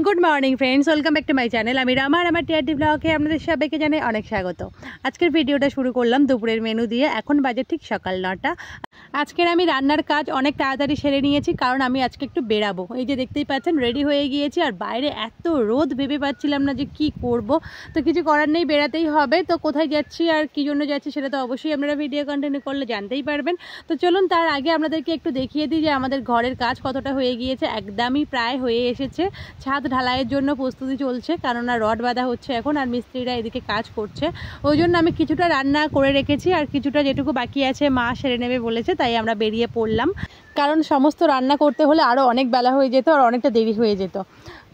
Good morning friends, welcome back to my channel. আমি রামা আর আমার TRD ব্লগে আপনাদের সবাইকে জানাই অনেক স্বাগত। আজকের ভিডিওটা শুরু করলাম দুপুরের মেনু দিয়ে। এখন বাজে ঠিক সকাল 9টা। আজকের আমি রান্নার কাজ অনেক তাড়াতাড়ি সেরে নিয়েছি, কারণ আমি আজকে একটু বেরাবো। এই যে দেখতেই পাচ্ছেন রেডি হয়ে গিয়েছি, আর বাইরে এত রোদ ভেবে পাচ্ছিলাম না যে কি করব। তো কিছু করার নেই, বেরাতেই হবে। তো কোথায় যাচ্ছি আর কি জন্য যাচ্ছি সেটা তো অবশ্যই আপনারা ভিডিও কন্টিনিউ করলে জানতেই পারবেন। তো চলুন তার আগে আপনাদেরকে একটু দেখিয়ে দিই যে আমাদের ঘরের কাজ কতটা হয়ে গিয়েছে। একদমই প্রায় হয়ে এসেছে। ছাদ ঢালাইয়ের জন্য প্রস্তুতি চলছে, কেননা রড বাঁধা হচ্ছে এখন, আর মিস্ত্রিরা এদিকে কাজ করছে। ওই জন্য আমি কিছুটা রান্না করে রেখেছি, আর কিছুটা যেটুকু বাকি আছে মা সেরে নেবে বলেছে, তাই আমরা বেরিয়ে পড়লাম। কারণ সমস্ত রান্না করতে হলে আরও অনেক বেলা হয়ে যেত আর অনেকটা দেরি হয়ে যেত।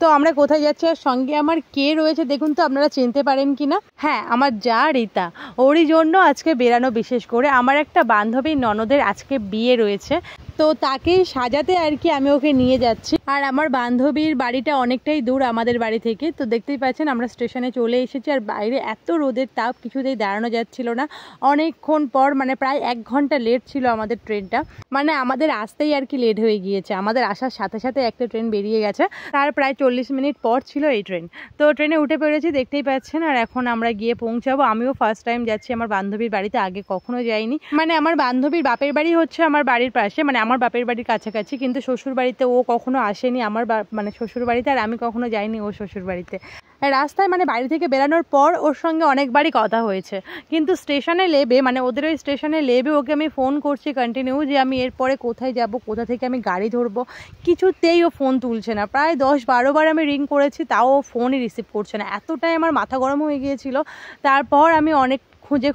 তো আমরা কোথায় যাচ্ছি আর সঙ্গে আমার কে রয়েছে দেখুন তো, আপনারা চিনতে পারেন কি না। হ্যাঁ, আমার যা রীতা, ওরই জন্য আজকে বেরানো। বিশেষ করে আমার একটা বান্ধবী ননদের আজকে বিয়ে রয়েছে, তো তাকেই সাজাতে আর কি আমি ওকে নিয়ে যাচ্ছি। আর আমার বান্ধবীর বাড়িটা অনেকটাই দূর আমাদের বাড়ি থেকে। তো দেখতেই পাচ্ছেন আমরা স্টেশনে চলে এসেছি, আর বাইরে এত রোদের তাপ, কিছুতেই দাঁড়ানো যাচ্ছিল না। অনেকক্ষণ পর, মানে প্রায় 1 ঘন্টা লেট ছিল আমাদের ট্রেনটা। মানে আমাদের আসতেই আর কি লেট হয়ে গিয়েছে। আমাদের আসার সাথে সাথে একটা ট্রেন বেরিয়ে গেছে, তার প্রায় 40 মিনিট পর ছিল এই ট্রেন। তো ট্রেনে উঠে পড়েছি, দেখতেই পাচ্ছেন। আর এখন আমরা গিয়ে পৌঁছাবো। আমিও ফার্স্ট টাইম যাচ্ছি আমার বান্ধবীর বাড়িতে, আগে কখনো যাইনি। মানে আমার বান্ধবীর বাপের বাড়ি হচ্ছে আমার বাড়ির পাশে, মানে আমার বাপের বাড়ির কাছাকাছি, কিন্তু শ্বশুর বাড়িতে ও কখনো আসেনি আমার মানে শ্বশুর বাড়িতে, আর আমি কখনো যাইনি ওর শ্বশুর বাড়িতে। রাস্তায় মানে বাড়ি থেকে বেরানোর পর ওর সঙ্গে অনেকবারই কথা হয়েছে, কিন্তু স্টেশনে লেবে, মানে ওদের ওই স্টেশনে লেবে ওকে আমি ফোন করছি কন্টিনিউ যে আমি এরপরে কোথায় যাব, কোথা থেকে আমি গাড়ি ধরবো। কিছুতেই ও ফোন তুলছে না। প্রায় 10-12 বার আমি রিং করেছি, তাও ও ফোনই রিসিভ করছে না। এতটাই আমার মাথা গরম হয়ে গিয়েছিল। তারপর আমি অনেক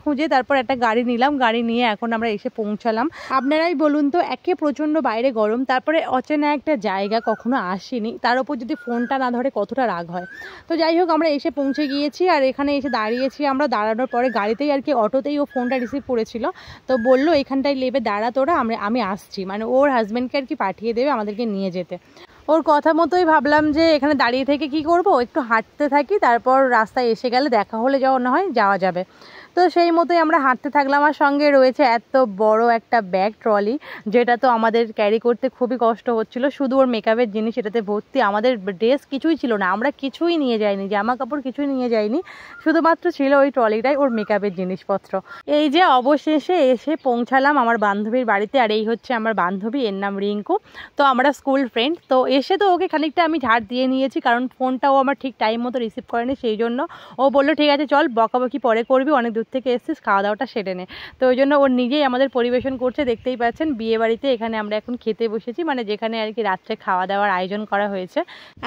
খুঁজে তারপর একটা গাড়ি নিলাম। গাড়ি নিয়ে এখন আমরা এসে পৌঁছালাম। আপনারাই বলুন তো, একে প্রচণ্ড বাইরে গরম, তারপরে অচেনা একটা জায়গা, কখনো আসিনি, তার উপর যদি ফোনটা না ধরে কতটা রাগ হয়। তো যাই হোক, আমরা এসে পৌঁছে গিয়েছি, আর এখানে এসে দাঁড়িয়েছি। আমরা দাঁড়ানোর পরে গাড়িতেই আর কি অটোতেই ও ফোনটা রিসিভ করেছিল। তো বললো এখানটায় লেবে দাঁড়া তোরা, আমি আসছি। মানে ওর হাজব্যান্ডকে আর কি পাঠিয়ে দেবে আমাদেরকে নিয়ে যেতে। ওর কথা মতোই ভাবলাম যে এখানে দাঁড়িয়ে থেকে কি করব, একটু হাঁটতে থাকি, তারপর রাস্তায় এসে গেলে দেখা হলে যাওয়া যাবে। তো সেই মতোই আমরা হাঁটতে থাকলাম। আর সঙ্গে রয়েছে এত বড় একটা ব্যাগ ট্রলি, যেটা তো আমাদের ক্যারি করতে খুবই কষ্ট হচ্ছিল। শুধু ওর মেকআপের জিনিস এটাতে ভর্তি। আমাদের ড্রেস কিছুই ছিল না, আমরা কিছুই নিয়ে যাইনি, জামা কাপড় কিছুই নিয়ে যাইনি। শুধুমাত্র ছিল ওই ট্রলিটাই ওর মেকআপের জিনিসপত্র। এই যে অবশেষে এসে পৌঁছালাম আমার বান্ধবীর বাড়িতে। আর এই হচ্ছে আমার বান্ধবী, এর নাম রিঙ্কু। তো আমরা স্কুল ফ্রেন্ড। তো এসে তো ওকে খানিকটা আমি ঝাড় দিয়ে নিয়েছি, কারণ ফোনটাও আমার ঠিক টাইম মতো রিসিভ করেনি। সেই জন্য ও বললো ঠিক আছে চল, বকাবকি পরে করবি, অনেক দূর থেকে এসেছিস, খাওয়া দাওয়াটা সেরে নে। তো ওই জন্য ওর নিজেই আমাদের পরিবেশন করছে। দেখতেই পাচ্ছেন বিয়ে বাড়িতে এখানে আমরা এখন খেতে বসেছি, মানে যেখানে আর কি রাত্রে খাওয়া দাওয়ার আয়োজন করা হয়েছে।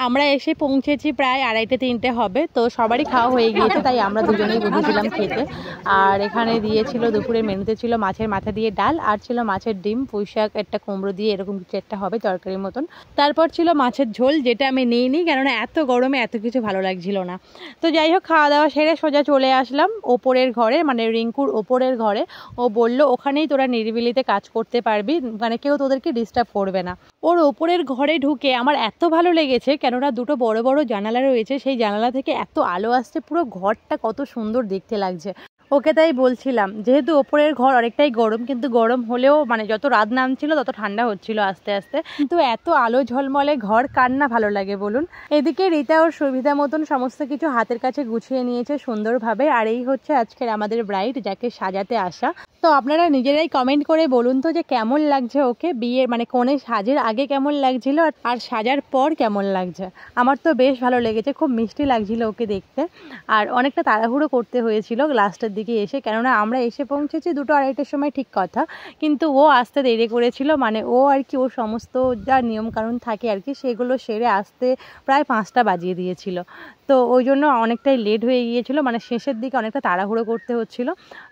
আমরা এসে পৌঁছেছি প্রায় 2:30-3টে হবে। তো সবারই খাওয়া হয়ে গিয়েছে, তাই আমরা দুজনেই বসেছিলাম খেতে। আর এখানে দিয়েছিল দুপুরের মেনুতে ছিল মাছের মাথা দিয়ে ডাল, আর ছিল মাছের ডিম, পুঁই শাক, একটা কুমড়ো দিয়ে এরকম কিছু একটা হবে তরকারির মতন। তারপর ছিল মাছের ঝোল, যেটা আমি নিইনি, কেননা এত গরমে এত কিছু ভালো লাগছিল না। তো যাই হোক, খাওয়া দাওয়া সেরে সোজা চলে আসলাম ওপরের ঘরে, মানে রিঙ্কুর ওপরের ঘরে। ও বলল ওখানেই তোরা নিরিবিলিতে কাজ করতে পারবি, মানে কেউ তোদেরকে ডিস্টার্ব করবে না। ওর ওপরের ঘরে ঢুকে আমার এত ভালো লেগেছে, কেননা দুটো বড় বড় জানালা রয়েছে, সেই জানালা থেকে এত আলো আসছে, পুরো ঘরটা কত সুন্দর দেখতে লাগছে। ওকে তাই বলছিলাম, যেহেতু ওপরের ঘর অনেকটাই গরম, কিন্তু গরম হলেও মানে যত রাত নামছিল তত ঠান্ডা হচ্ছিল আস্তে আস্তে। কিন্তু এত আলো ঝলমলে ঘর কার না ভালো লাগে বলুন। এদিকে রীতা ওর সুবিধা মতন সমস্ত কিছু হাতের কাছে গুছিয়ে নিয়েছে সুন্দরভাবে। আর এই হচ্ছে আজকের আমাদের ব্রাইড, যাকে সাজাতে আসা। তো আপনারা নিজেরাই কমেন্ট করে বলুন তো যে কেমন লাগছে ওকে। বিয়ের মানে কোণে সাজের আগে কেমন লাগছিল আর সাজার পর কেমন লাগছে। আমার তো বেশ ভালো লেগেছে, খুব মিষ্টি লাগছিল ওকে দেখতে। আর অনেকটা তাড়াহুড়ো করতে হয়েছিল লাস্টের দিকে এসে, কেননা আমরা এসে পৌঁছেছি 2-2:30টার সময়, ঠিক কথা, কিন্তু ও আসতে দেরি করেছিল। মানে ও আর কি ওর সমস্ত যা নিয়মকানুন থাকে আর কি, সেগুলো সেরে আসতে প্রায় 5টা বাজিয়ে দিয়েছিল। তো ওই জন্য অনেকটাই লেট হয়ে গিয়েছিল, মানে শেষের দিকে অনেকটা তাড়াহুড়ো করতে হচ্ছিল।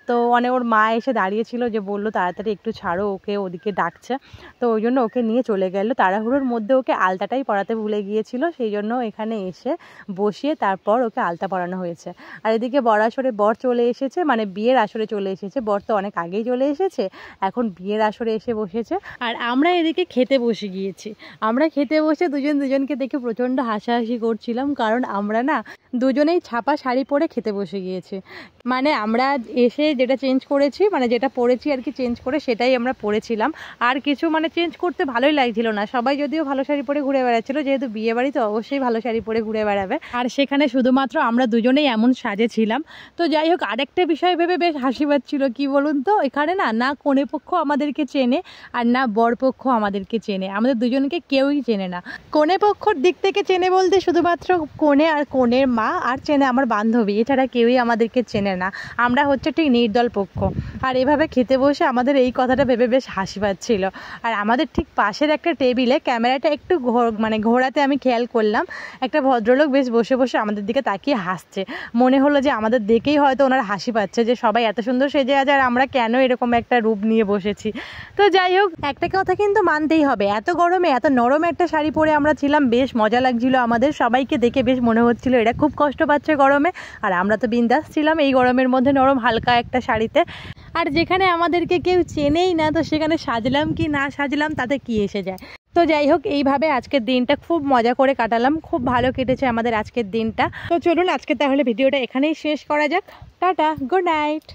তো ওর মা এসে দাঁড়িয়েছিল, যে বললো তাড়াতাড়ি একটু ছাড়ো, ওকে ওদিকে ডাকছে। তো ওই জন্য ওকে নিয়ে চলে গেল। তাড়াহুড়োর মধ্যে ওকে আলতাটাই পরাতে ভুলে গিয়েছিল, সেই জন্য এখানে এসে বসিয়ে তারপর ওকে আলতা পরানো হয়েছে। আর এদিকে বর আসরে বর চলে এসেছে, মানে বিয়ের আসরে চলে এসেছে। বর তো অনেক আগেই চলে এসেছে, এখন বিয়ের আসরে এসে বসেছে। আর আমরা এদিকে খেতে বসে গিয়েছি। আমরা খেতে বসে দুজনকে দেখে প্রচণ্ড হাসাহাসি করছিলাম, কারণ আমরা না দুজনেই ছাপা শাড়ি পরে খেতে বসে গিয়েছে। মানে আমরা এসে যেটা চেঞ্জ করেছি, মানে যেটা পরেছি আর কি চেঞ্জ করে সেটাই আমরা পরেছিলাম। আর কিছু মানে চেঞ্জ করতে ভালোই লাগছিল না। সবাই যদিও ভালো শাড়ি পরে ঘুরে বেড়াচ্ছিল, যেহেতু বিয়ে বাড়ি তো অবশ্যই ভালো শাড়ি পরে ঘুরে বেড়াবে। আর সেখানে শুধুমাত্র আমরা দুজনেই এমন সাজে ছিলাম। তো যাই হোক, আরেকটা বিষয় ভেবে বেশ হাসি পাচ্ছিল। কি বলুন তো, এখানে না কনে পক্ষ আমাদেরকে চেনে আর না বর পক্ষ আমাদেরকে চেনে। আমাদের দুজনকে কেউই চেনে না। কনে পক্ষর দিক থেকে চেনে বলতে শুধুমাত্র কনে আর কনের মা, আর চেনে আমার বান্ধবী, এছাড়া কেউই আমাদেরকে চেনে না। আমরা হচ্ছে ঠিক নির্দল পক্ষ। আর এভাবে খেতে বসে আমাদের এই কথাটা ভেবে বেশ হাসি পাচ্ছিল। আর আমাদের ঠিক পাশের একটা টেবিলে ক্যামেরাটা একটু মানে ঘোরাতে আমি খেয়াল করলাম একটা ভদ্রলোক বেশ বসে বসে আমাদের দিকে তাকিয়ে হাসছে। মনে হলো যে আমাদের দেখেই হয়তো ওনার হাসি পাচ্ছে যে সবাই এত সুন্দর সেজে আছে আর আমরা কেন এরকম একটা রূপ নিয়ে বসেছি। তো যাই হোক, একটা কথা কিন্তু মানতেই হবে, এত গরমে এত নরম একটা শাড়ি পরে আমরা ছিলাম, বেশ মজা লাগছিল আমাদের। সবাইকে দেখে বেশ মনে হচ্ছিল এরা খুব কষ্ট পাচ্ছে গরমে, আর আমরা তো বিন্দাস ছিলাম এই গরমের মধ্যে নরম হালকা একটা শাড়িতে। আর যেখানে আমাদেরকে কেউ চেনেই না, তো সেখানে সাজলাম কি না সাজলাম তাতে কি এসে যায়। তো যাই হোক, এইভাবে আজকের দিনটা খুব মজা করে কাটালাম, খুব ভালো কেটেছে আমাদের আজকের দিনটা। তো চলুন আজকে তাহলে ভিডিওটা এখানেই শেষ করা যাক। Tata, good night.